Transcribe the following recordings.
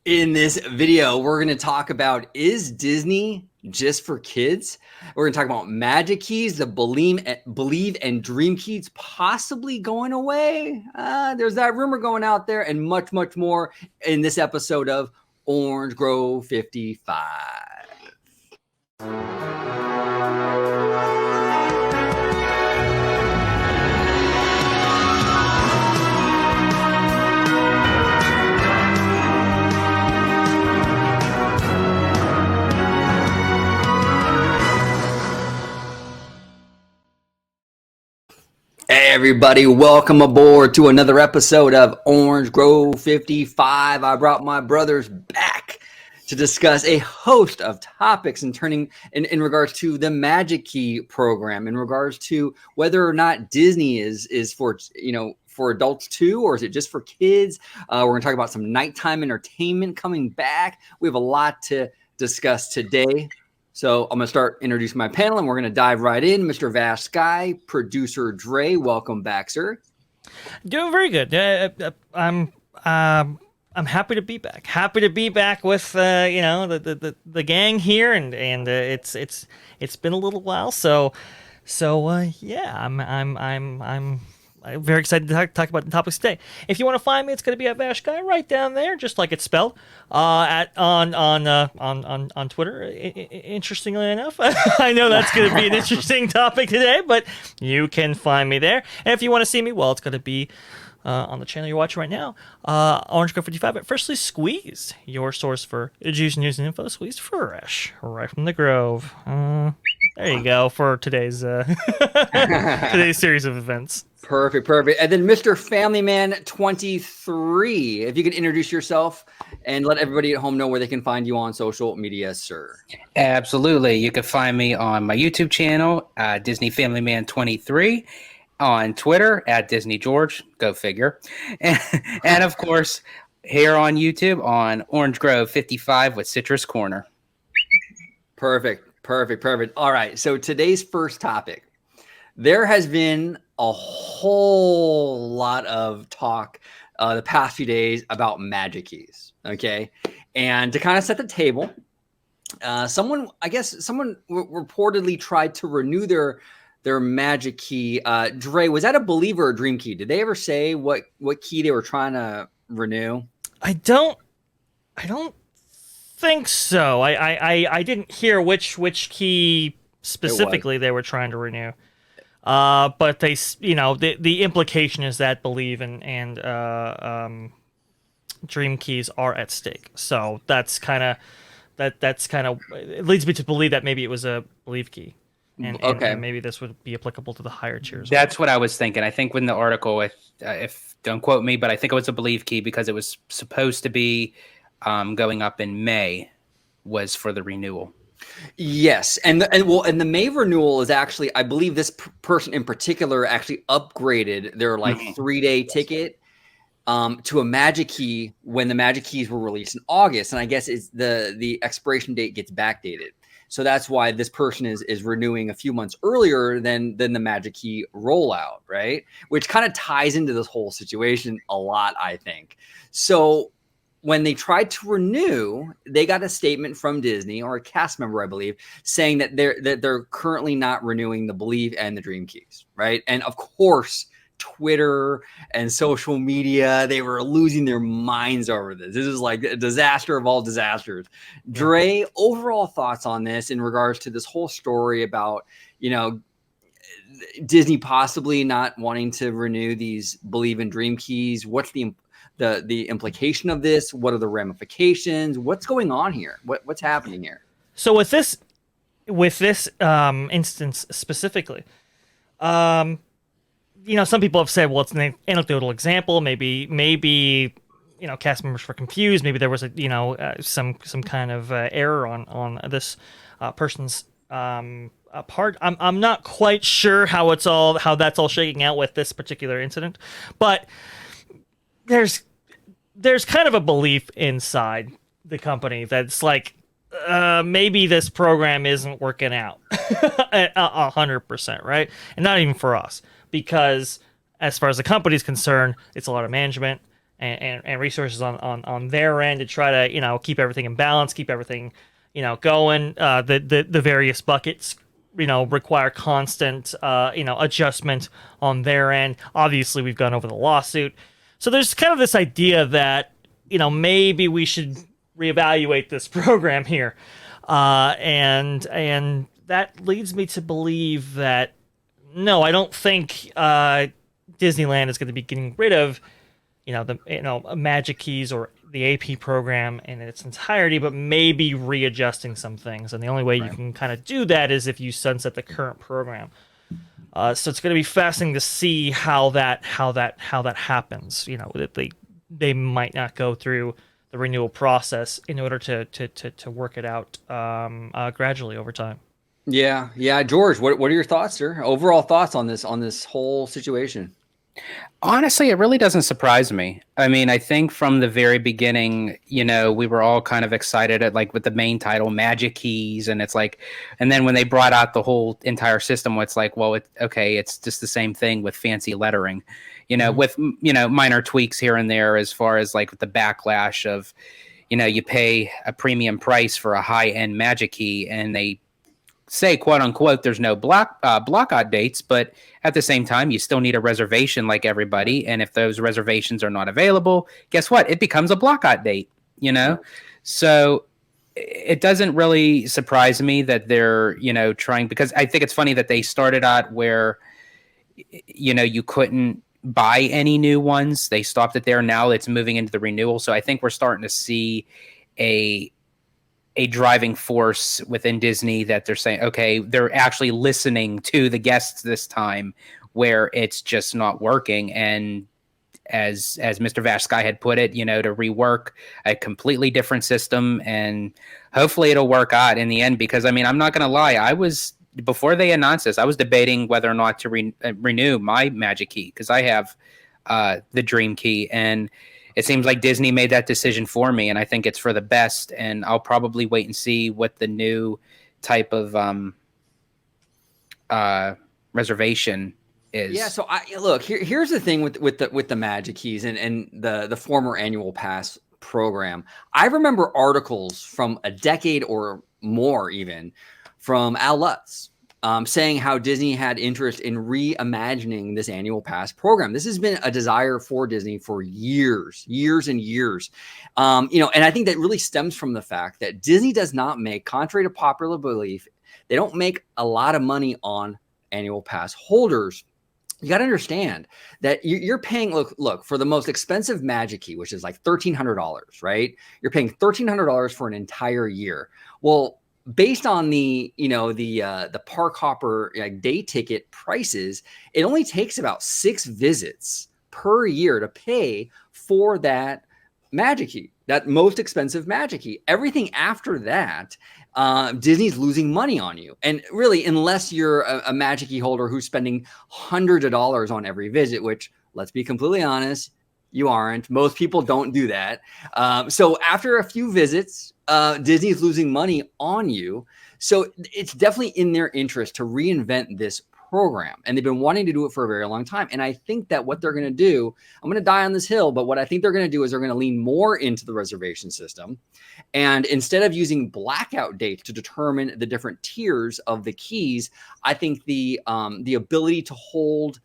In this video, we're going to talk about, is Disney just for kids? We're going to talk about magic keys, the believe and dream keys possibly going away. There's that rumor going out there, and much, much more in this episode of Orange Grove 55. Hey everybody, welcome aboard to another episode of Orange Grove 55. I brought my brothers back to discuss a host of topics in regards to the Magic Key program, in regards to whether or not Disney is for adults too, or is it just for kids? We're going to talk about some nighttime entertainment coming back. We have a lot to discuss today. So I'm going to start introducing my panel, and we're going to dive right in. Mr. VashSky, producer Dre, welcome back, sir. Doing very good. I'm happy to be back. Happy to be back with the gang here, and it's been a little while. So yeah, I'm very excited to talk about the topics today. If you want to find me, it's going to be at VashSky right down there, just like it's spelled, on Twitter. Interestingly enough, I know that's going to be an interesting topic today, but you can find me there. And if you want to see me, well, it's going to be on the channel you're watching right now, Orange Grove 55. But firstly, Squeeze, your source for juice, news, and info. Squeeze fresh, right from the Grove. There you go for today's today's series of events. Perfect. And then Mr. Family Man 23, if you could introduce yourself and let everybody at home know where they can find you on social media, sir. Absolutely. You can find me on my YouTube channel, Disney Family Man 23, on Twitter at Disney George, go figure. And of course, here on YouTube on Orange Grove 55 with Citrus Corner. Perfect. All right. So today's first topic. There has been a whole lot of talk the past few days about magic keys. Okay. And to kind of set the table, someone reportedly tried to renew their magic key. Dre, was that a believe or a dream key? Did they ever say what key they were trying to renew? I don't think so. I didn't hear which key specifically they were trying to renew. But they, the implication is that believe and dream keys are at stake. So that's kind of it leads me to believe that maybe it was a believe key. And maybe this would be applicable to the higher tiers. That's what I was thinking. I think when the article, if don't quote me, but I think it was a believe key because it was supposed to be going up in May, was for the renewal. Yes, and the May renewal is actually, I believe this person in particular actually upgraded their 3-day ticket to a magic key when the magic keys were released in August, and I guess it's the expiration date gets backdated. So that's why this person is renewing a few months earlier than the magic key rollout, right? Which kind of ties into this whole situation a lot, I think. So when they tried to renew, they got a statement from Disney, or a cast member, I believe, saying that they're currently not renewing the Believe and the Dream keys, right? And of course, Twitter and social media, they were losing their minds over this. This is like a disaster of all disasters. Dre, overall thoughts on this in regards to this whole story about, Disney possibly not wanting to renew these Believe and Dream keys? What's the implication of this? What are the ramifications? What's going on here? What's happening here? So with this instance specifically, some people have said, well, it's an anecdotal example. Maybe cast members were confused. Maybe there was some kind of error on this person's part. I'm not quite sure how that's all shaking out with this particular incident, but there's kind of a belief inside the company that's like, maybe this program isn't working out 100%, right? And not even for us, because as far as the company's concerned, it's a lot of management. and resources on their end to try to keep everything in balance, keep everything going. The various buckets require constant adjustment on their end. Obviously, we've gone over the lawsuit, so there's kind of this idea that maybe we should reevaluate this program here, and that leads me to believe that no, I don't think Disneyland is going to be getting rid of the Magic Keys or the AP program in its entirety, but maybe readjusting some things. And the only way you can kind of do that is if you sunset the current program. So it's going to be fascinating to see how that happens. That they might not go through the renewal process in order to work it out gradually over time. Yeah, George, what are your thoughts, sir? Overall thoughts on this whole situation? Honestly, it really doesn't surprise me. I mean, I think from the very beginning, we were all kind of excited with the main title, Magic Keys, and it's like, and then when they brought out the whole entire system, it's like, well, it's just the same thing with fancy lettering, with minor tweaks here and there as far as with the backlash of, you pay a premium price for a high-end Magic Key, and they say, quote unquote, there's no blockout dates, but at the same time, you still need a reservation like everybody. And if those reservations are not available, guess what? It becomes a blockout date, So it doesn't really surprise me that they're, trying, because I think it's funny that they started out where, you couldn't buy any new ones. They stopped it there. Now it's moving into the renewal. So I think we're starting to see a driving force within Disney that they're saying, okay, they're actually listening to the guests this time where it's just not working. And as Mr. VashSky had put it, to rework a completely different system, and hopefully it'll work out in the end, because I mean, I'm not going to lie. Before they announced this, I was debating whether or not to renew my Magic Key, because I have the Dream Key, and it seems like Disney made that decision for me, and I think it's for the best. And I'll probably wait and see what the new type of reservation is. Yeah. So look, here's the thing with the Magic Keys and the former annual pass program. I remember articles from a decade or more, even from Al Lutz, saying how Disney had interest in reimagining this annual pass program. This has been a desire for Disney for years and years. And I think that really stems from the fact that Disney does not make, contrary to popular belief, they don't make a lot of money on annual pass holders. You got to understand that you're paying, look, for the most expensive Magic Key, which is like $1,300, right? You're paying $1,300 for an entire year. Well, based on the park hopper day ticket prices, it only takes about 6 visits per year to pay for that Magic Key, that most expensive Magic Key. Everything after that, Disney's losing money on you. And really, unless you're a Magic Key holder who's spending hundreds of dollars on every visit, which, let's be completely honest, you aren't. Most people don't do that. So after a few visits, Disney's losing money on you. So it's definitely in their interest to reinvent this program. And they've been wanting to do it for a very long time. And I think that what they're going to do, I'm going to die on this hill, but what I think they're going to do is they're going to lean more into the reservation system. And instead of using blackout dates to determine the different tiers of the keys, I think the ability to hold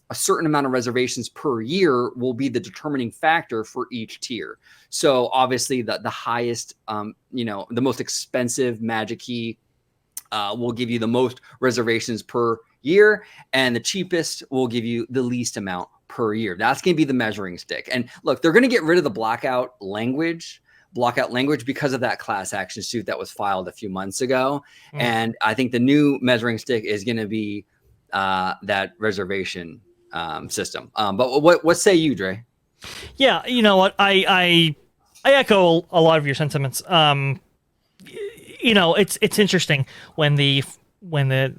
a certain amount of reservations per year will be the determining factor for each tier. So obviously the highest, the most expensive Magic Key will give you the most reservations per year, and the cheapest will give you the least amount per year. That's going to be the measuring stick. And look, they're going to get rid of the blackout language because of that class action suit that was filed a few months ago. And I think the new measuring stick is going to be that reservation system. But what say you, Dre? Yeah, you know what? I echo a lot of your sentiments. It's interesting when the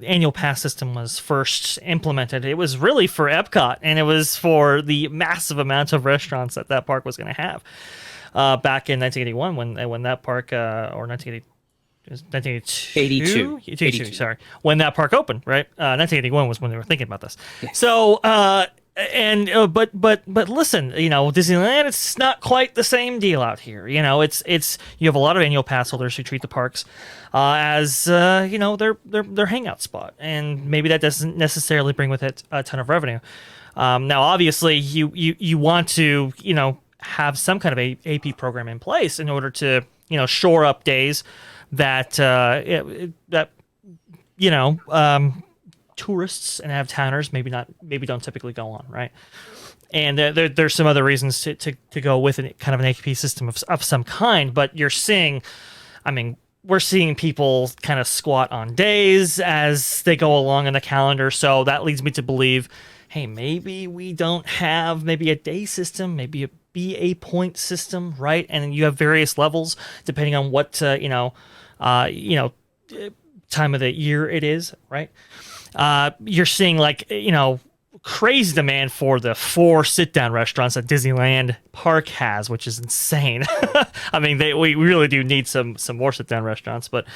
annual pass system was first implemented. It was really for Epcot, and it was for the massive amount of restaurants that park was going to have. Back in 1981, when that park, or 1982, sorry, when that park opened, right? 1981 was when they were thinking about this. Yeah. So And but listen, Disneyland, it's not quite the same deal out here. It's you have a lot of annual pass holders who treat the parks as their hangout spot, and maybe that doesn't necessarily bring with it a ton of revenue. Now, obviously, you want to have some kind of a AP program in place in order to shore up days that tourists and out-of-towners maybe don't typically go on, right? And there's some other reasons to go with kind of an AP system of some kind, but we're seeing people kind of squat on days as they go along in the calendar, so that leads me to believe, hey, maybe we don't have maybe a day system, maybe a BA point system, right? And you have various levels depending on what time of the year it is, right? You're seeing crazy demand for the 4 sit-down restaurants that Disneyland Park has, which is insane. I mean, we really do need some more sit-down restaurants, but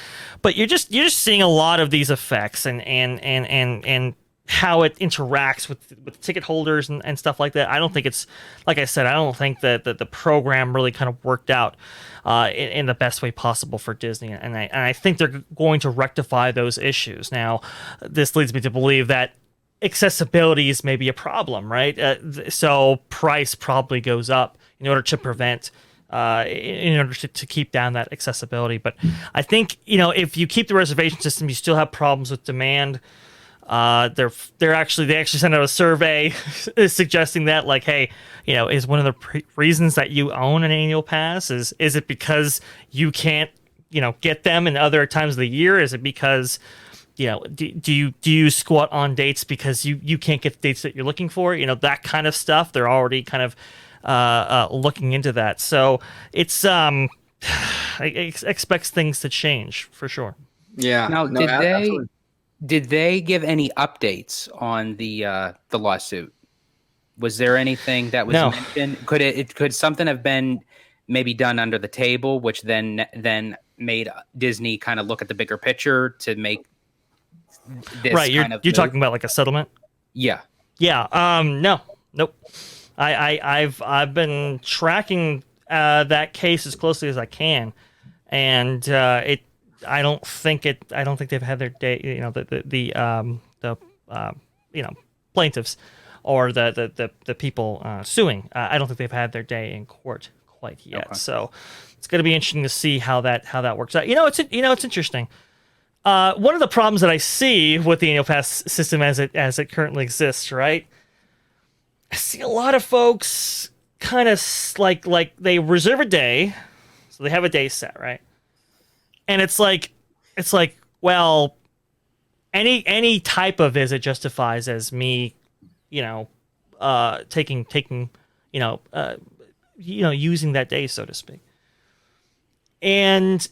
you're just seeing a lot of these effects and how it interacts with ticket holders and stuff like that. I don't think it's, like I said, I don't think that the program really kind of worked out in the best way possible for Disney, and I think they're going to rectify those issues. Now, this leads me to believe that accessibility is maybe a problem, right? So price probably goes up in order to prevent, in order to keep down that accessibility. But I think if you keep the reservation system, you still have problems with demand. They actually sent out a survey suggesting that, like, hey, is one of the reasons that you own an annual pass is it because you can't get them in other times of the year? Is it because do you squat on dates because you can't get the dates that you're looking for? That kind of stuff. They're already kind of looking into that. So it's expects things to change for sure. Yeah. Now, did they give any updates on the lawsuit? Was there anything that was mentioned? Could something have been maybe done under the table, which then made Disney kind of look at the bigger picture to make this right? You're talking about like a settlement? Yeah. No. Nope. I've been tracking that case as closely as I can, and I don't think they've had their day. The plaintiffs or the people suing. I don't think they've had their day in court quite yet. Okay. So it's going to be interesting to see how that works out. It's interesting. One of the problems that I see with the annual pass system as it currently exists, right? I see a lot of folks kind of like they reserve a day, so they have a day set, right? And it's like, well, any type of visit justifies as me, taking, using that day, so to speak. And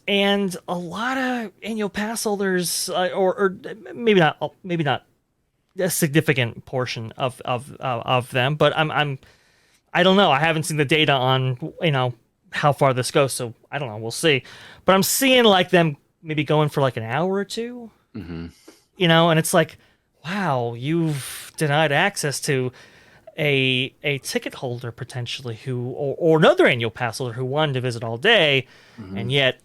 a lot of annual pass holders, or maybe not a significant portion of them, but I don't know. I haven't seen the data on how far this goes, so I don't know. We'll see. But I'm seeing like them maybe going for like an hour or two, and it's like, wow, you've denied access to a ticket holder potentially or another annual pass holder who wanted to visit all day, and yet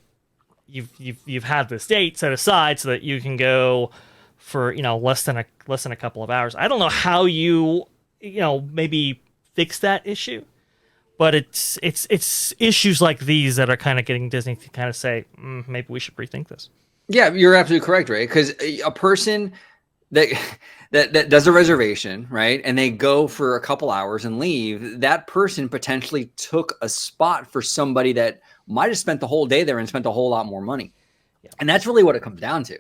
you've had this date set aside so that you can go for less than a couple of hours. I don't know how you maybe fix that issue. But it's issues like these that are kind of getting Disney to kind of say, maybe we should rethink this. Yeah, you're absolutely correct, Ray. Because a person that does a reservation, right, and they go for a couple hours and leave, that person potentially took a spot for somebody that might have spent the whole day there and spent a whole lot more money. Yeah. And that's really what it comes down to,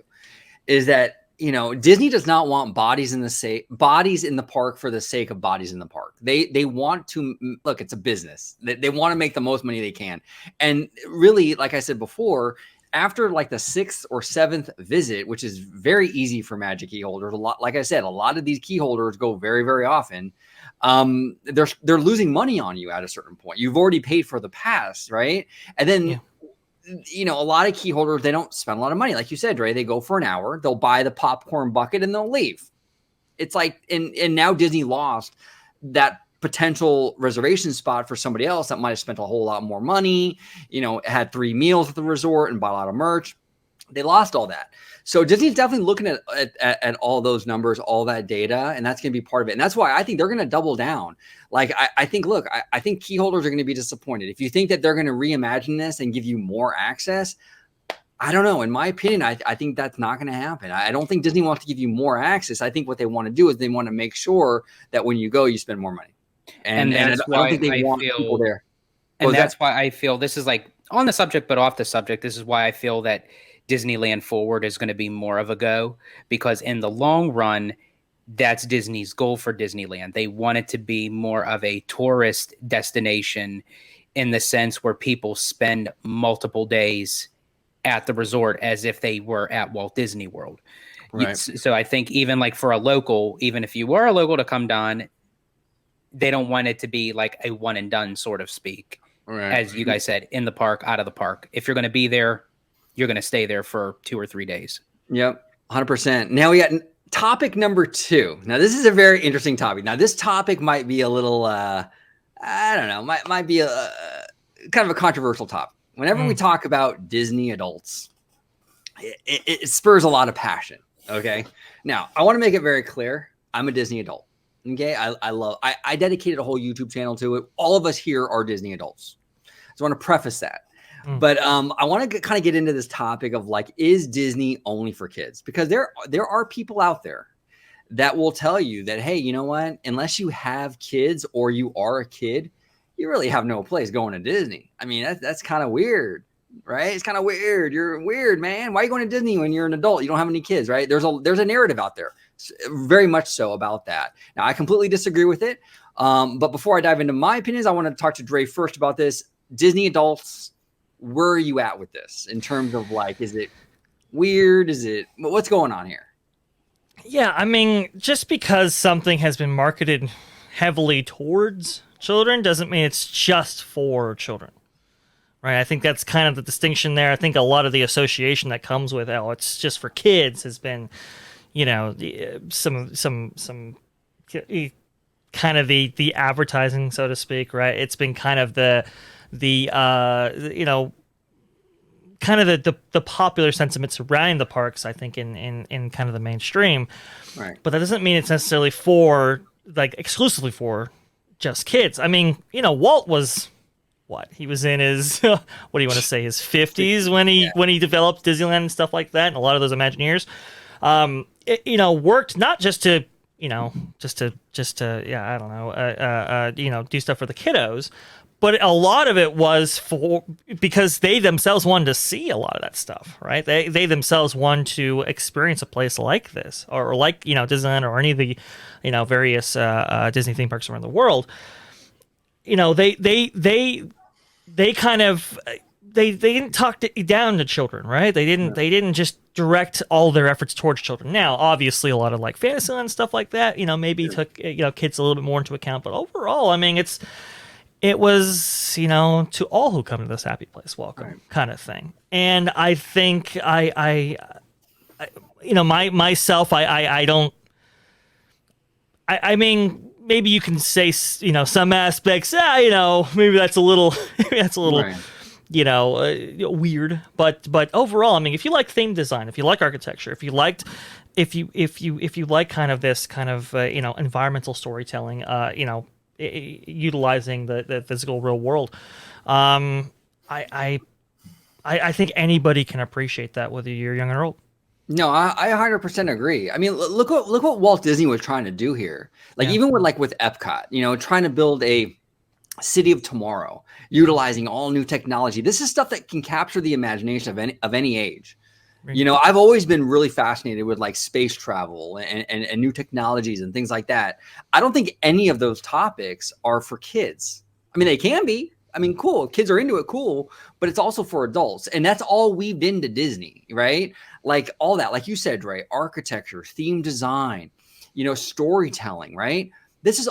is that Disney does not want bodies in the park for the sake of bodies in the park. They want to look. It's a business. They want to make the most money they can. And really, like I said before, after like the 6th or 7th visit, which is very easy for Magic key holders, like I said, a lot of these key holders go very, very often. They're losing money on you at a certain point. You've already paid for the pass, right? And then. Yeah. A lot of key holders, they don't spend a lot of money. Like you said, Dre, they go for an hour, they'll buy the popcorn bucket and they'll leave. It's like, and now Disney lost that potential reservation spot for somebody else that might have spent a whole lot more money, had 3 meals at the resort and bought a lot of merch. They lost all that. So Disney's definitely looking at all those numbers, all that data, and that's going to be part of it. And that's why I think they're going to double down. Like, I think key holders are going to be disappointed. If you think that they're going to reimagine this and give you more access, I don't know. In my opinion, I think that's not going to happen. I don't think Disney wants to give you more access. I think what they want to do is they want to make sure that when you go, you spend more money. And that's why I don't think they want people there. And that's why I feel this is like on the subject, but off the subject. This is why I feel that Disneyland Forward is going to be more of a go, because in the long run, that's Disney's goal for Disneyland. They want it to be more of a tourist destination in the sense where people spend multiple days at the resort as if they were at Walt Disney World. Right. So I think even like for a local, even if you were a local to come down, they don't want it to be like a one and done sort of speak. Right. As you guys said, in the park, out of the park. If you're going to be there, you're going to stay there for 2 or 3 days. Yep, 100%. Now we got topic number 2. Now this is a very interesting topic. Now this topic might be a little, I don't know, might be a kind of a controversial topic. Whenever we talk about Disney adults, it spurs a lot of passion. Okay. Now I want to make it very clear. I'm a Disney adult. Okay. I dedicated a whole YouTube channel to it. All of us here are Disney adults. So I want to preface that. But I want to kind of get into this topic of like, is Disney only for kids? Because there are people out there that will tell you that, hey, you know what? Unless you have kids or you are a kid, you really have no place going to Disney. I mean, that's kind of weird, right? It's kind of weird. You're weird, man. Why are you going to Disney when you're an adult? You don't have any kids, right? There's a narrative out there, very much so, about that. Now, I completely disagree with it. But before I dive into my opinions, I want to talk to Dre first about this. Disney adults, where are you at with this in terms of like, is it weird? What's going on here? Yeah, I mean, just because something has been marketed heavily towards children doesn't mean it's just for children, right? I think that's kind of the distinction there. I think a lot of the association that comes with, it's just for kids has been, some kind of the advertising, so to speak, right? It's been kind of the kind of the popular sentiments surrounding the parks, I think, in kind of the mainstream. Right. But that doesn't mean it's necessarily for, like, exclusively for just kids. I mean, Walt was, he was in his, what do you want to say, his 50s when he developed Disneyland and stuff like that, and a lot of those Imagineers, worked not just to, just to I don't know, do stuff for the kiddos. But a lot of it was because they themselves wanted to see a lot of that stuff, right? They themselves wanted to experience a place like this, or like, Disneyland or any of the, various Disney theme parks around the world. They kind of they didn't talk down to children, right? They didn't just direct all their efforts towards children. Now, obviously, a lot of like Fantasyland stuff like that, maybe took kids a little bit more into account. But overall, I mean, it was, to all who come to this happy place, welcome, kind of thing. And I think myself, I don't. I mean, maybe you can say, some aspects, maybe that's a little, right. Weird. But overall, I mean, if you like theme design, if you like architecture, if you like kind of this kind of environmental storytelling, utilizing the physical real world, I think anybody can appreciate that, whether you're young or old. No, I 100% agree. I mean, look what Walt Disney was trying to do here. Like, even with Epcot, trying to build a city of tomorrow, utilizing all new technology. This is stuff that can capture the imagination of any age. Right. I've always been really fascinated with like space travel and new technologies and things like that. I don't think any of those topics are for kids. I mean, they can be. I mean, cool. Kids are into it, cool. But it's also for adults. And that's all weaved into Disney, right? Like all that, like you said, Dre, architecture, theme design, storytelling, right? This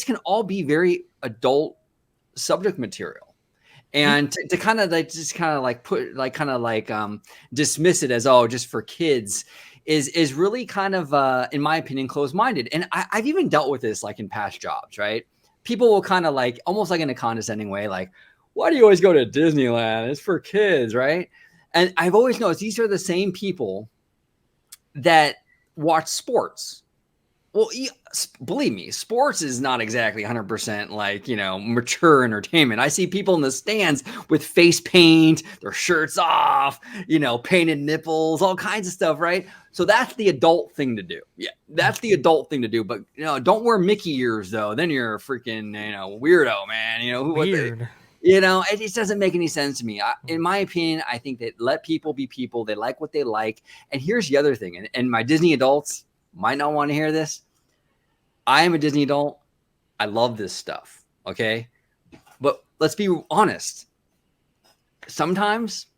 can all be very adult subject material. And to kind of like dismiss it as, just for kids, is really kind of, in my opinion, closed-minded. And I've even dealt with this like in past jobs, right? People will kind of like, almost like in a condescending way, like, why do you always go to Disneyland? It's for kids, right? And I've always noticed these are the same people that watch sports. Well, believe me, sports is not exactly 100% like, mature entertainment. I see people in the stands with face paint, their shirts off, painted nipples, all kinds of stuff, right? So that's the adult thing to do. Yeah, that's the adult thing to do. But, don't wear Mickey ears, though. Then you're a freaking, weirdo, man. Weird. It just doesn't make any sense to me. In my opinion, I think that let people be people. They like what they like. And here's the other thing. And my Disney adults might not want to hear this. I am a Disney adult. I love this stuff. Okay. But let's be honest. Sometimes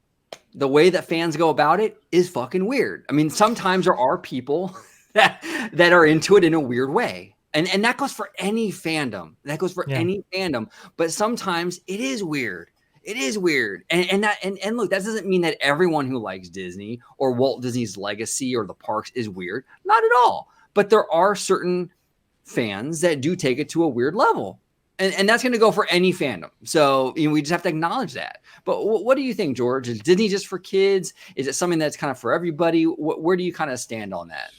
the way that fans go about it is fucking weird. I mean, sometimes there are people that are into it in a weird way. And that goes for any fandom. That goes for any fandom. But sometimes it is weird. It is weird. And look, that doesn't mean that everyone who likes Disney or Walt Disney's legacy or the parks is weird. Not at all. But there are certain fans that do take it to a weird level. And that's going to go for any fandom. So we just have to acknowledge that. But what do you think, George? Is Disney just for kids? Is it something that's kind of for everybody? Where do you kind of stand on that?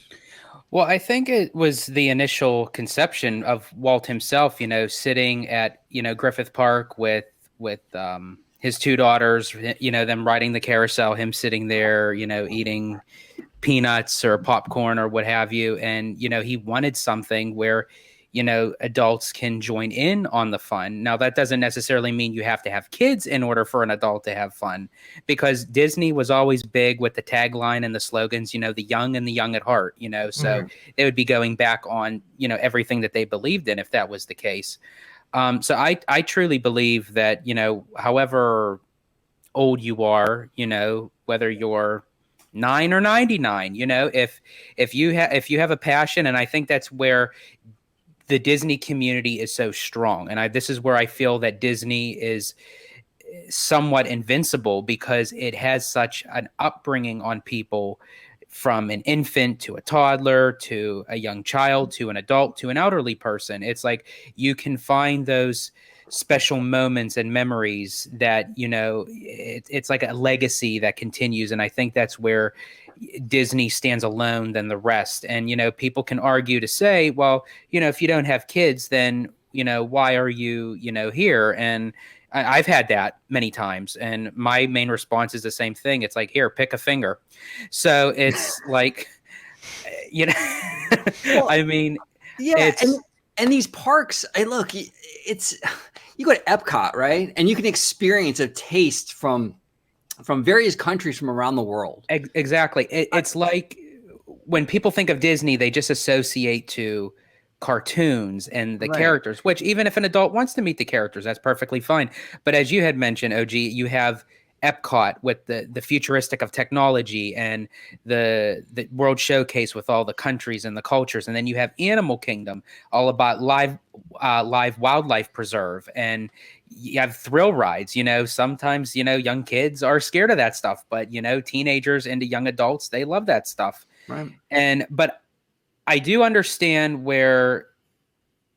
Well, I think it was the initial conception of Walt himself, sitting at, Griffith Park with his two daughters, them riding the carousel, him sitting there, eating peanuts or popcorn or what have you. And, he wanted something where, adults can join in on the fun. Now, that doesn't necessarily mean you have to have kids in order for an adult to have fun, because Disney was always big with the tagline and the slogans, the young and the young at heart, so they would be going back on, everything that they believed in if that was the case. So I truly believe that, however old you are, whether you're 9 or 99, if you have a passion, and I think that's where the Disney community is so strong. And this is where I feel that Disney is somewhat invincible, because it has such an upbringing on people, from an infant to a toddler to a young child to an adult to an elderly person. It's like you can find those special moments and memories that, it's like a legacy that continues. And I think that's where Disney stands alone than the rest. And, people can argue to say, well, if you don't have kids, then, why are you, here? And I've had that many times. And my main response is the same thing. It's like, here, pick a finger. So it's like, Well, I mean, yeah. And these parks, look, it's, you go to Epcot, right? And you can experience a taste from various countries from around the world. Exactly. It's like when people think of Disney, they just associate to cartoons and the characters, which even if an adult wants to meet the characters, that's perfectly fine. But as you had mentioned, OG, you have Epcot with the futuristic of technology and the World Showcase with all the countries and the cultures. And then you have Animal Kingdom, all about live wildlife preserve. And you have thrill rides, sometimes, young kids are scared of that stuff, but, teenagers into young adults, they love that stuff. Right. But I do understand where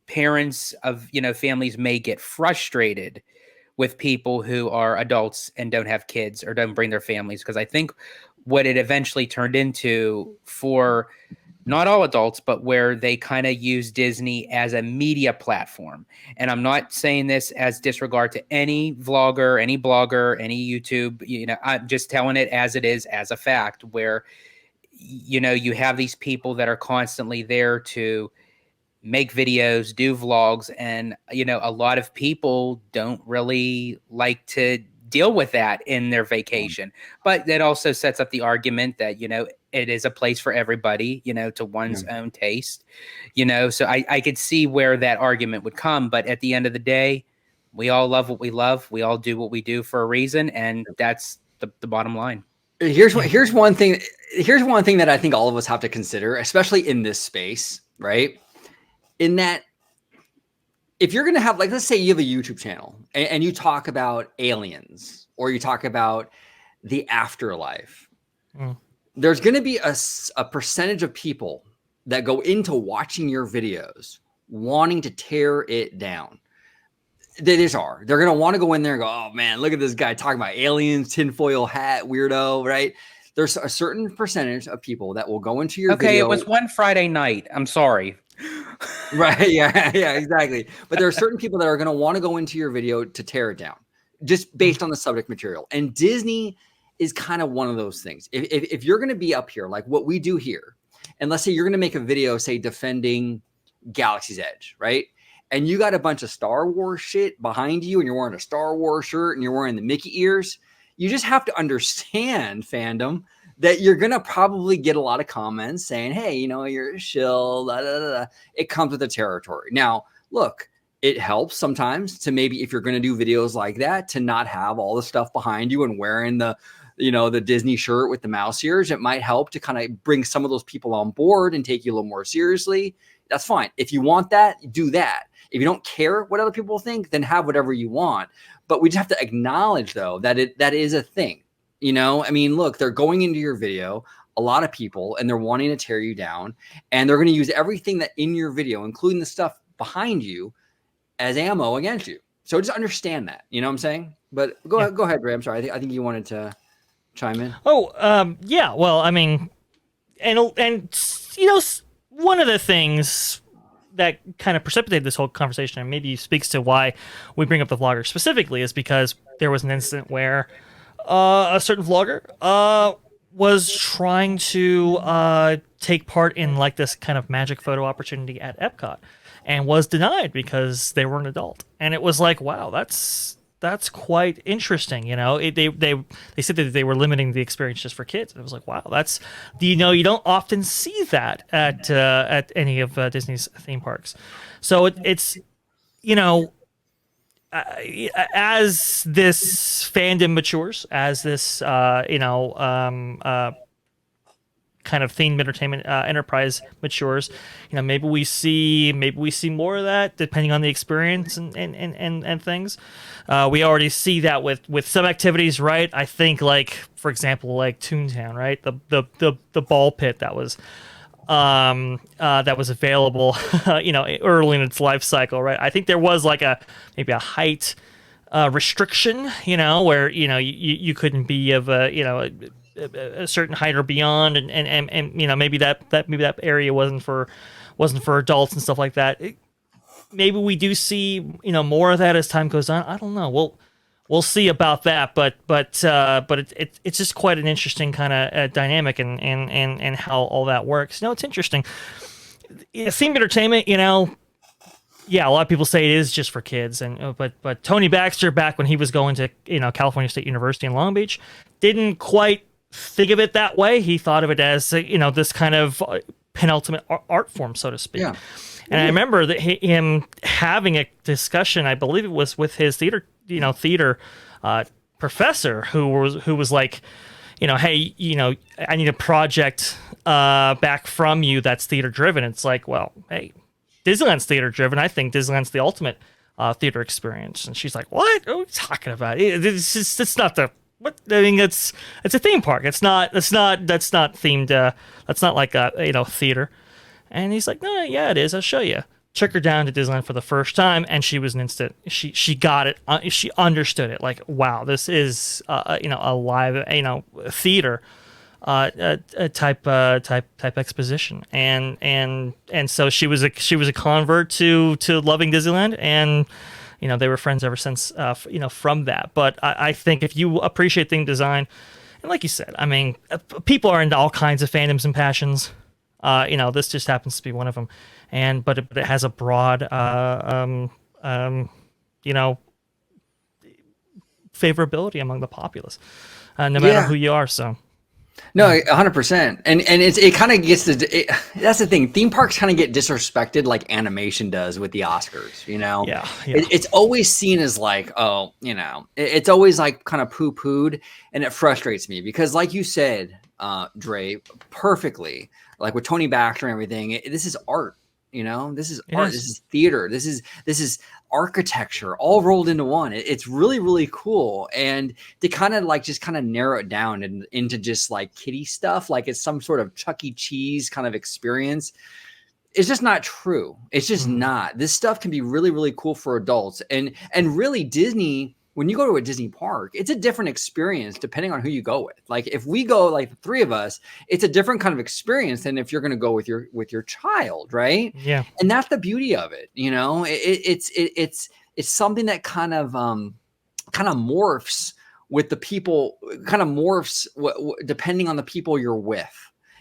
parents of, families may get frustrated with people who are adults and don't have kids or don't bring their families. Because I think what it eventually turned into for not all adults, but where they kind of use Disney as a media platform. And I'm not saying this as disregard to any vlogger, any blogger, any YouTube, I'm just telling it as it is, as a fact, where, you have these people that are constantly there to make videos, do vlogs, and, a lot of people don't really like to deal with that in their vacation. But that also sets up the argument that, it is a place for everybody, to one's own taste, so I could see where that argument would come. But at the end of the day, we all love what we love. We all do what we do for a reason. And that's the bottom line. Here's one thing that I think all of us have to consider, especially in this space, right? In that, if you're going to have, like, let's say you have a YouTube channel and you talk about aliens or you talk about the afterlife, there's going to be a percentage of people that go into watching your videos wanting to tear it down. They just are. They're going to want to go in there and go, oh man, look at this guy talking about aliens, tinfoil hat, weirdo, right? There's a certain percentage of people that will go into your video. It was one Friday night. I'm sorry. Right. Yeah, exactly. But there are certain people that are going to want to go into your video to tear it down just based on the subject material. And Disney is kind of one of those things. If you're going to be up here, like what we do here, and let's say you're going to make a video, say, defending Galaxy's Edge, right? And you got a bunch of Star Wars shit behind you, and you're wearing a Star Wars shirt, and you're wearing the Mickey ears. You just have to understand, fandom, that you're going to probably get a lot of comments saying, hey, you're a shill, da, da, da, da. It comes with the territory. Now, look, it helps sometimes to maybe, if you're going to do videos like that, to not have all the stuff behind you and wearing the Disney shirt with the mouse ears. It might help to kind of bring some of those people on board and take you a little more seriously. That's fine. If you want that, do that. If you don't care what other people think, then have whatever you want. But we just have to acknowledge, though, that that is a thing. Look, they're going into your video, a lot of people, and they're wanting to tear you down. And they're going to use everything that in your video, including the stuff behind you, as ammo against you. So just understand that. You know what I'm saying? But go ahead, Ray. I'm sorry. I think you wanted to chime in. Oh, yeah. Well, and one of the things that kind of precipitated this whole conversation, and maybe speaks to why we bring up the vlogger specifically, is because there was an incident where a certain vlogger was trying to take part in like this kind of magic photo opportunity at Epcot, and was denied because they were an adult. And it was like, wow, that's quite interesting. They said that they were limiting the experience just for kids. And it was like, wow, that's, you don't often see that at any of Disney's theme parks. So it's as this fandom matures, as this kind of themed entertainment enterprise matures, maybe we see more of that depending on the experience and things. We already see that with some activities, right? I think, like, for example, like Toontown, right? The ball pit that was available early in its life cycle, right? I think there was like maybe a height restriction, where you couldn't be of a certain height or beyond, and maybe that area wasn't for adults and stuff like that. Maybe we do see more of that as time goes on. I don't know. We'll see about that, but it's just quite an interesting kind of dynamic and how all that works. It's interesting. Themed entertainment, yeah, a lot of people say it is just for kids, but Tony Baxter, back when he was going to California State University in Long Beach, didn't quite think of it that way. He thought of it as this kind of penultimate art form, so to speak. Yeah. And I remember that him having a discussion, I believe it was with his theater professor, who was like, hey, I need a project back from you that's theater driven. It's like, well, hey, Disneyland's theater driven. I think Disneyland's the ultimate theater experience. And she's like, what are you talking about? It's not the. What I mean, it's a theme park. It's not themed. That's not like a theater. And he's like, no, yeah, it is. I'll show you. Took her down to Disneyland for the first time, and she was an instant. She got it. She understood it. Like, wow, this is a live theater type exposition. And so she was a convert to loving Disneyland, and they were friends ever since. From that. But I think if you appreciate theme design, and like you said, people are into all kinds of fandoms and passions. This just happens to be one of them, but it has a broad, favorability among the populace, no matter who you are. So, no, 100%, and it kind of gets that's the thing. Theme parks kind of get disrespected like animation does with the Oscars. Yeah. It's always seen as like, it's always like kind of poo-pooed, and it frustrates me because, like you said, Dre, perfectly. Like with Tony Baxter and everything, this is art. This is art. This is theater. This is architecture all rolled into one. It's really, really cool. And to kind of like just kind of narrow it down into just like kiddie stuff, like it's some sort of Chuck E. Cheese kind of experience. It's just not true. It's just not. This stuff can be really, really cool for adults. And really Disney, when you go to a Disney park, it's a different experience depending on who you go with. Like if we go, like the three of us, it's a different kind of experience than if you're going to go with your child, right? Yeah. And that's the beauty of it. You know, it's something that kind of morphs with the people, kind of morphs depending on the people you're with.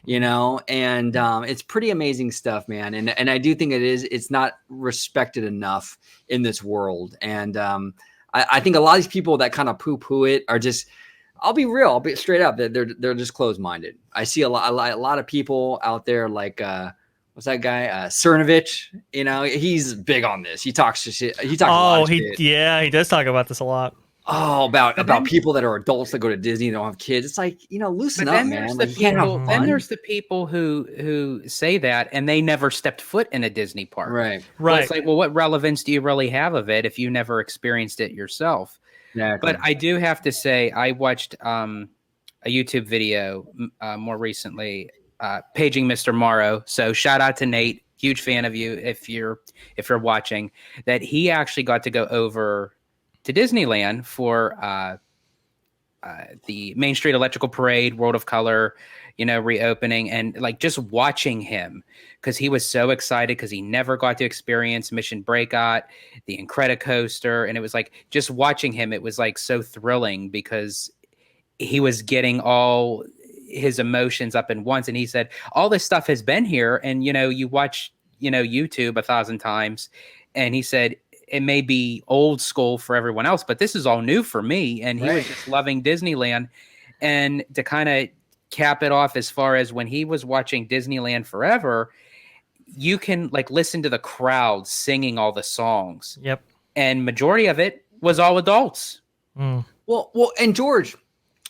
You know, and it's pretty amazing stuff, man. And I do think it's not respected enough in this world. And I think a lot of these people that kind of poo-poo it are just, I'll be real, I'll be straight up, that they're just closed-minded. I see a lot of people out there like what's that guy? Cernovich, you know, he's big on this. He talks shit. He talks a lot of shit. Yeah, he does talk about this a lot. Oh, about people that are adults that go to Disney and don't have kids. It's like, you know, loosen up, man. Like, Then there's the people who say that and they never stepped foot in a Disney park. Right. Well, it's like, well, what relevance do you really have of it if you never experienced it yourself? Exactly. But I do have to say, I watched a YouTube video more recently, paging Mr. Morrow. So shout out to Nate, huge fan of you if you're watching. That he actually got to go over to Disneyland for the Main Street Electrical Parade, World of Color, you know, reopening, and like just watching him because he was so excited because he never got to experience Mission Breakout, the Incredicoaster, and it was like just watching him. It was like so thrilling because he was getting all his emotions up in once, and he said, "All this stuff has been here, and you know, you watch, you know, YouTube 1,000 times," and he said, it may be old school for everyone else, but this is all new for me. And he was just loving Disneyland. And to kind of cap it off, as far as when he was watching Disneyland Forever, you can like listen to the crowd singing all the songs. Yep. And majority of it was all adults. Well, and George,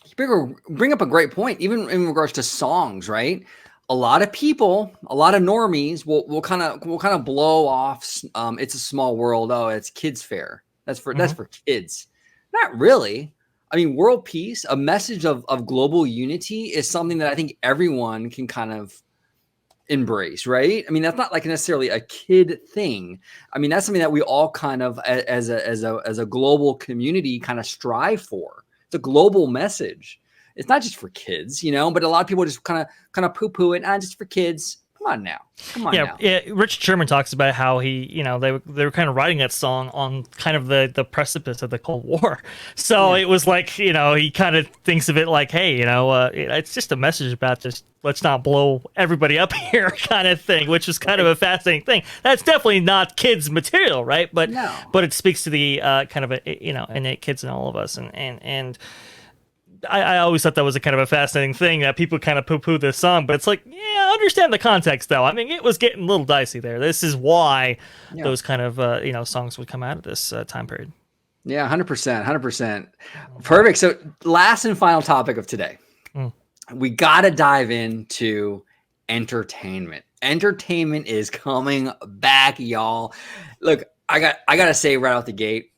you bring up a great point, even in regards to songs, right? A lot of people, a lot of normies will kind of blow off. It's a Small World. Oh, it's kids fair. That's for kids. Not really. I mean, world peace, a message of global unity is something that I think everyone can kind of embrace, right? I mean, that's not like necessarily a kid thing. I mean, that's something that we all kind of as a global community kind of strive for. It's a global message. It's not just for kids, you know, but a lot of people just kind of poo-poo it. Just for kids. Come on now. Yeah. Richard Sherman talks about how he, you know, they were kind of writing that song on kind of the precipice of the Cold War. So it was like, you know, he kind of thinks of it like, hey, you know, it's just a message about just let's not blow everybody up here kind of thing, which is kind of a fascinating thing. That's definitely not kids material, right? But it speaks to the kind of a, you know, innate kids in all of us, and I always thought that was a kind of a fascinating thing that people kind of poo-poo this song, but it's like, yeah, understand the context though. I mean, it was getting a little dicey there. This is why those kind of you know, songs would come out of this time period. Yeah, 100%. Perfect. So last and final topic of today. We got to dive into entertainment. Entertainment is coming back, y'all. Look, I got to say right out the gate,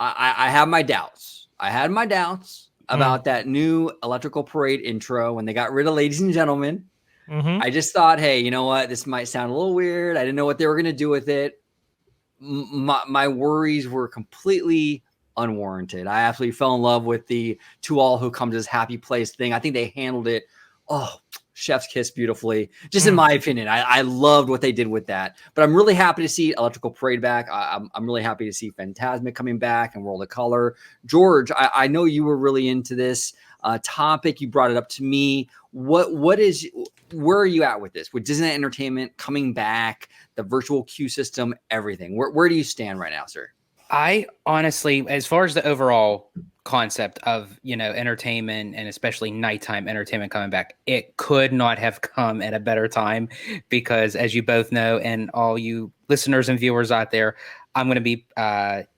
I have my doubts. I had my doubts about that new Electrical Parade intro when they got rid of Ladies and Gentlemen. I just thought, hey, you know what? This might sound a little weird. I didn't know what they were going to do with it. My worries were completely unwarranted. I absolutely fell in love with the "To All Who Come to This Happy Place" thing. I think they handled it, chef's kiss, beautifully. Just in my opinion, I loved what they did with that. But I'm really happy to see Electrical Parade back. I'm really happy to see Fantasmic coming back and World of Color. George, I know you were really into this topic. You brought it up to me. Where are you at with this? With Disneyland Entertainment coming back, the virtual queue system, everything. Where do you stand right now, sir? I honestly, as far as the overall concept of, you know, entertainment and especially nighttime entertainment coming back, it could not have come at a better time because, as you both know, and all you listeners and viewers out there, I'm going to be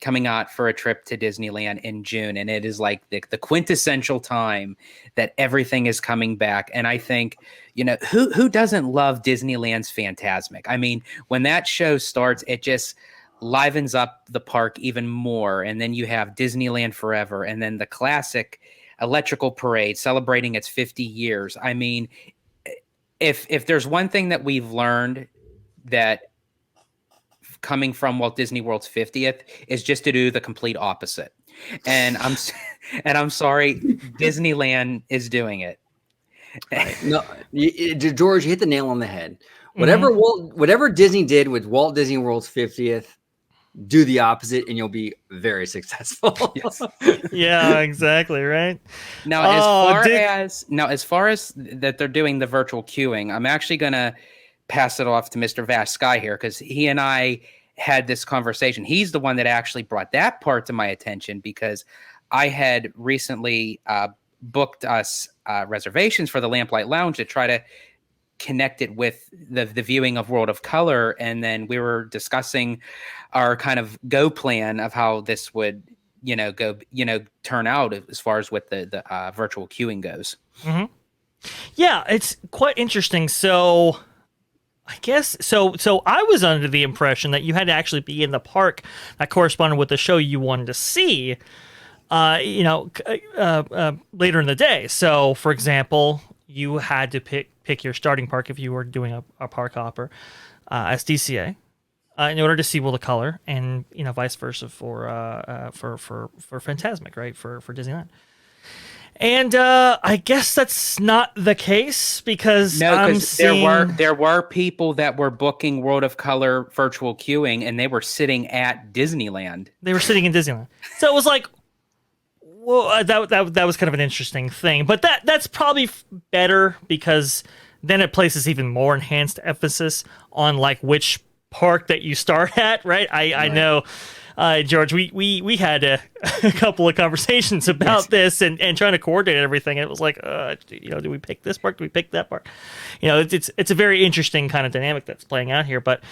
coming out for a trip to Disneyland in June, and it is like the quintessential time that everything is coming back. And I think, you know, who doesn't love Disneyland's Fantasmic? I mean, when that show starts, it just livens up the park even more. And then you have Disneyland Forever, and then the classic electrical parade celebrating its 50 years. I mean, if there's one thing that we've learned that coming from Walt Disney World's 50th is just to do the complete opposite. And I'm sorry, Disneyland is doing it. Right. No, George, you hit the nail on the head. Whatever Disney did with Walt Disney World's 50th, do the opposite and you'll be very successful. Yes. Yeah, exactly, right? Now, as far as that they're doing the virtual queuing, I'm actually going to pass it off to Mr. VashSky here, because he and I had this conversation. He's the one that actually brought that part to my attention, because I had recently booked us reservations for the Lamplight Lounge to try to connect it with the viewing of World of Color, and then we were discussing our kind of go plan of how this would turn out as far as with the virtual queuing goes. Mm-hmm. Yeah, it's quite interesting. So I guess so I was under the impression that you had to actually be in the park that corresponded with the show you wanted to see later in the day. So for example, you had to pick your starting park if you were doing a park hopper as DCA in order to see World of Color, and vice versa for Fantasmic, right, for Disneyland. And I guess that's not the case, because there were people that were booking World of Color virtual queuing, and they were sitting at Disneyland. They were sitting in Disneyland, so it was like, well, that was kind of an interesting thing. But that's probably better, because then it places even more enhanced emphasis on like which park that you start at, right? I know, George, we had a couple of conversations about this and trying to coordinate everything. And it was like, do we pick this park? Do we pick that park? It's a very interesting kind of dynamic that's playing out here. But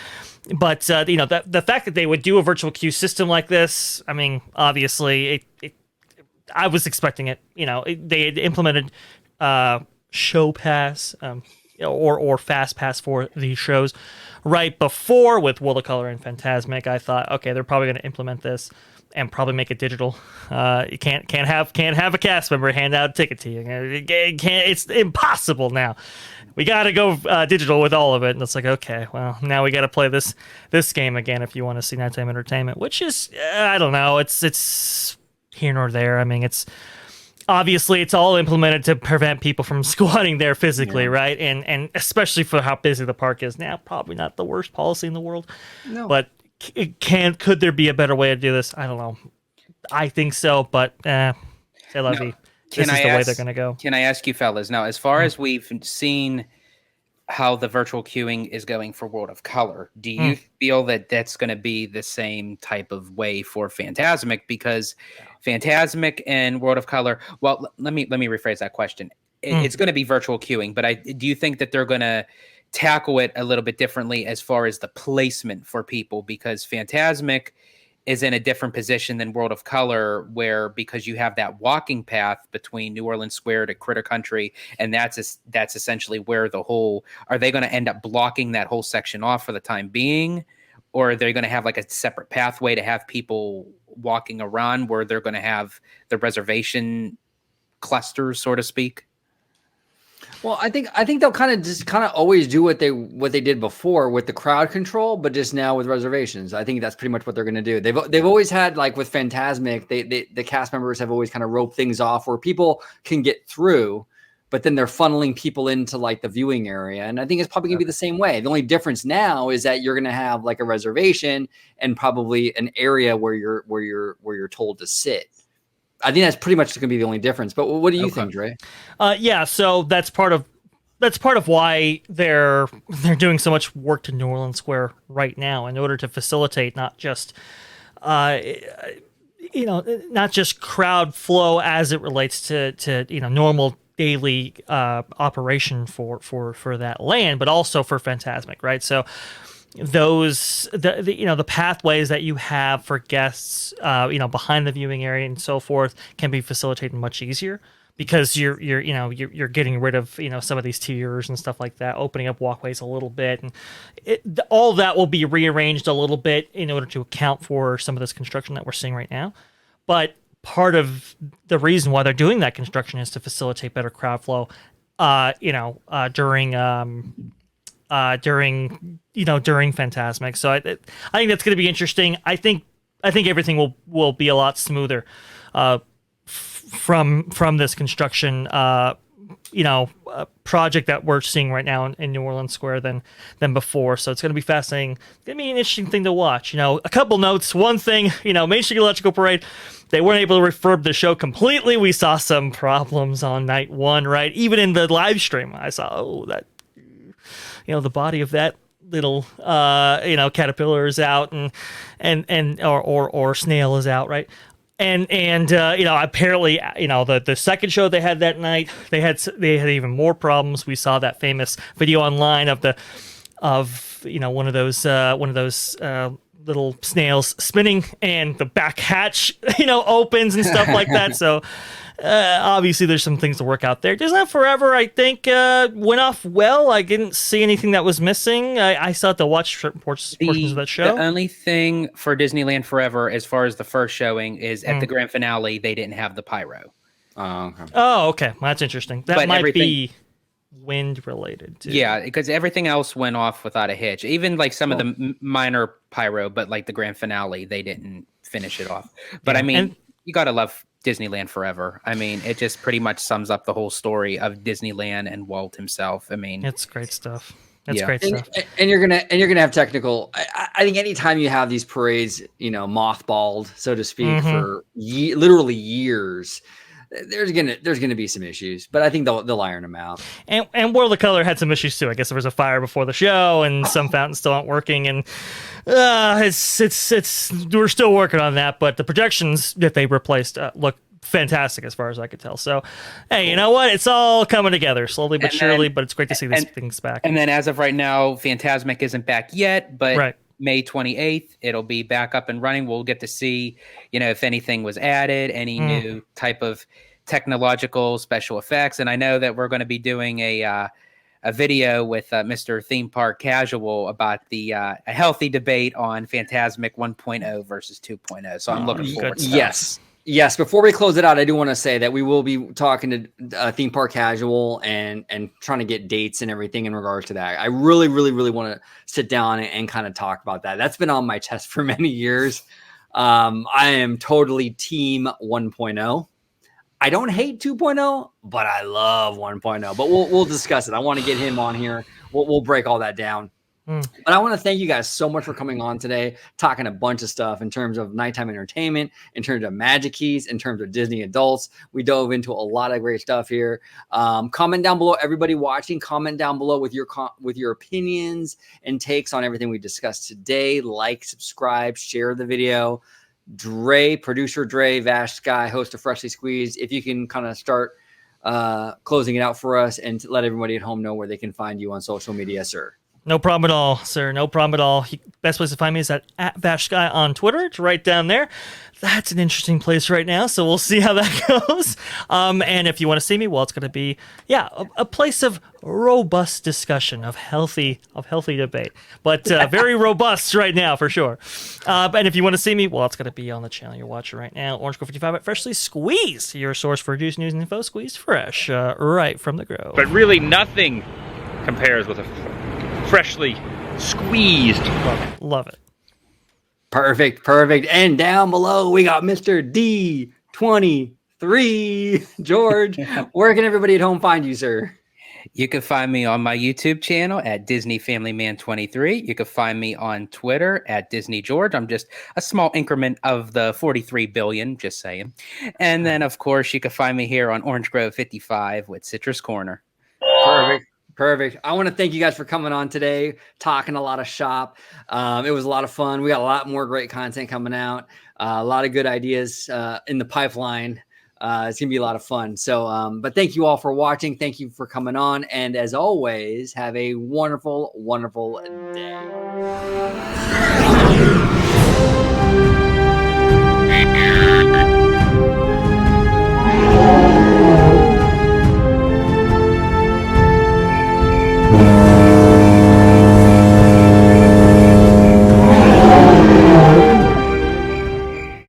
the fact that they would do a virtual queue system like this, I mean, obviously I was expecting it. They had implemented Show Pass or Fast Pass for these shows right before with World of Color and Fantasmic. I thought, okay, they're probably going to implement this and probably make it digital. You can't have a cast member hand out a ticket to you. It's impossible now. We got to go digital with all of it. And it's like, okay, well, now we got to play this game again if you want to see nighttime entertainment, which is, I don't know, it's here nor there. I mean, it's all implemented to prevent people from squatting there physically, right? And especially for how busy the park is now, probably not the worst policy in the world. No. But could there be a better way to do this? I don't know. I think so, but say la vie. This is the way they're going to go. Can I ask you fellas, now, as far as we've seen how the virtual queuing is going for World of Color, do you feel that that's going to be the same type of way for Fantasmic? Because Fantasmic and World of Color, well, let me rephrase that question. It's going to be virtual queuing, but do you think that they're going to tackle it a little bit differently as far as the placement for people? Because Fantasmic is in a different position than World of Color, because you have that walking path between New Orleans Square to Critter Country, and that's essentially where are they going to end up blocking that whole section off for the time being, or are they going to have like a separate pathway to have people walking around where they're going to have the reservation clusters, so to speak? Well, I think they'll kind of always do what they did before with the crowd control, but just now with reservations. I think that's pretty much what they're going to do. They've always had, like with Fantasmic, the cast members have always kind of roped things off where people can get through, but then they're funneling people into like the viewing area. And I think it's probably going to be the same way. The only difference now is that you're going to have like a reservation and probably an area where you're told to sit. I think that's pretty much going to be the only difference. But what do you think, Dre? Yeah, so that's part of why they're doing so much work to New Orleans Square right now in order to facilitate not just crowd flow as it relates to normal daily operation for that land, but also for Fantasmic, right? So the pathways that you have for guests behind the viewing area and so forth can be facilitated much easier because you're getting rid of some of these tiers and stuff like that, opening up walkways a little bit, and all that will be rearranged a little bit in order to account for some of this construction that we're seeing right now. But part of the reason why they're doing that construction is to facilitate better crowd flow, during Fantasmic. So I think that's going to be interesting. I think everything will be a lot smoother from this construction project that we're seeing right now in New Orleans Square than before. So it's going to be fascinating. It's going to be an interesting thing to watch. A couple notes. One thing, Main Street Electrical Parade, they weren't able to refurb the show completely. We saw some problems on night one, right? Even in the live stream, I saw, that, the body of that little, caterpillar is out or snail is out, right? And apparently, the second show they had that night, they had even more problems. We saw that famous video online of one of those little snails spinning, and the back hatch opens and stuff like that. So obviously there's some things to work out there. Disneyland Forever, I think, went off well. I didn't see anything that was missing. I still have to watch portions of that show. The only thing for Disneyland Forever, as far as the first showing, is at the grand finale, they didn't have the pyro. Oh, okay. Well, that's interesting. That might be wind related too. Yeah, because everything else went off without a hitch. Even like some of the minor pyro, but like the grand finale, they didn't finish it off. But you gotta love Disneyland Forever. It just pretty much sums up the whole story of Disneyland and Walt himself. It's great stuff. Great stuff. And you're gonna have technical. I think anytime you have these parades, mothballed, so to speak, for literally years, there's gonna be some issues. But I think they'll iron them out. And World of Color had some issues too. I guess there was a fire before the show, and some fountains still aren't working, and it's we're still working on that. But the projections that they replaced look fantastic as far as I could tell. So, hey, you know what? It's all coming together slowly but surely. But it's great to see these things back. And then as of right now, Fantasmic isn't back yet, but right. May 28th, it'll be back up and running. We'll get to see, if anything was added, any new type of technological special effects. And I know that we're going to be doing a video with Mr. Theme Park Casual about a healthy debate on Fantasmic 1.0 versus 2.0. So I'm looking forward to that. Yes. Before we close it out, I do want to say that we will be talking to Theme Park Casual and trying to get dates and everything in regards to that. I really, really, really want to sit down and kind of talk about that. That's been on my chest for many years. I am totally team 1.0. I don't hate 2.0, but I love 1.0. But we'll discuss it. I want to get him on here. We'll break all that down. But I want to thank you guys so much for coming on today, talking a bunch of stuff in terms of nighttime entertainment, in terms of Magic Keys, in terms of Disney adults. We dove into a lot of great stuff here. Comment down below, everybody watching. Comment down below with your opinions and takes on everything we discussed today. Like, subscribe, share the video. Producer Dre, VashSky, host of Freshly Squeezed. If you can kind of start closing it out for us and to let everybody at home know where they can find you on social media, sir. No problem at all, sir. No problem at all. Best place to find me is at VashSky on Twitter. It's right down there. That's an interesting place right now, so we'll see how that goes. And if you want to see me, well, it's going to be, a place of robust discussion, of healthy debate. But very robust right now, for sure. And if you want to see me, well, it's going to be on the channel you're watching right now, Orange Grove 55 at Freshly Squeezed, your source for news and info, squeezed fresh, right from the Grove. But really, nothing compares with a freshly squeezed. Love it. Perfect. And down below, we got Mr. D23. George, where can everybody at home find you, sir? You can find me on my YouTube channel at Disney Family Man 23. You can find me on Twitter at Disney George. I'm just a small increment of the 43 billion, just saying. And then, of course, you can find me here on Orange Grove 55 with Citrus Corner. Perfect. I want to thank you guys for coming on today, talking a lot of shop. It was a lot of fun. We got a lot more great content coming out, a lot of good ideas in the pipeline. It's going to be a lot of fun. So, but thank you all for watching. Thank you for coming on. And as always, have a wonderful, wonderful day.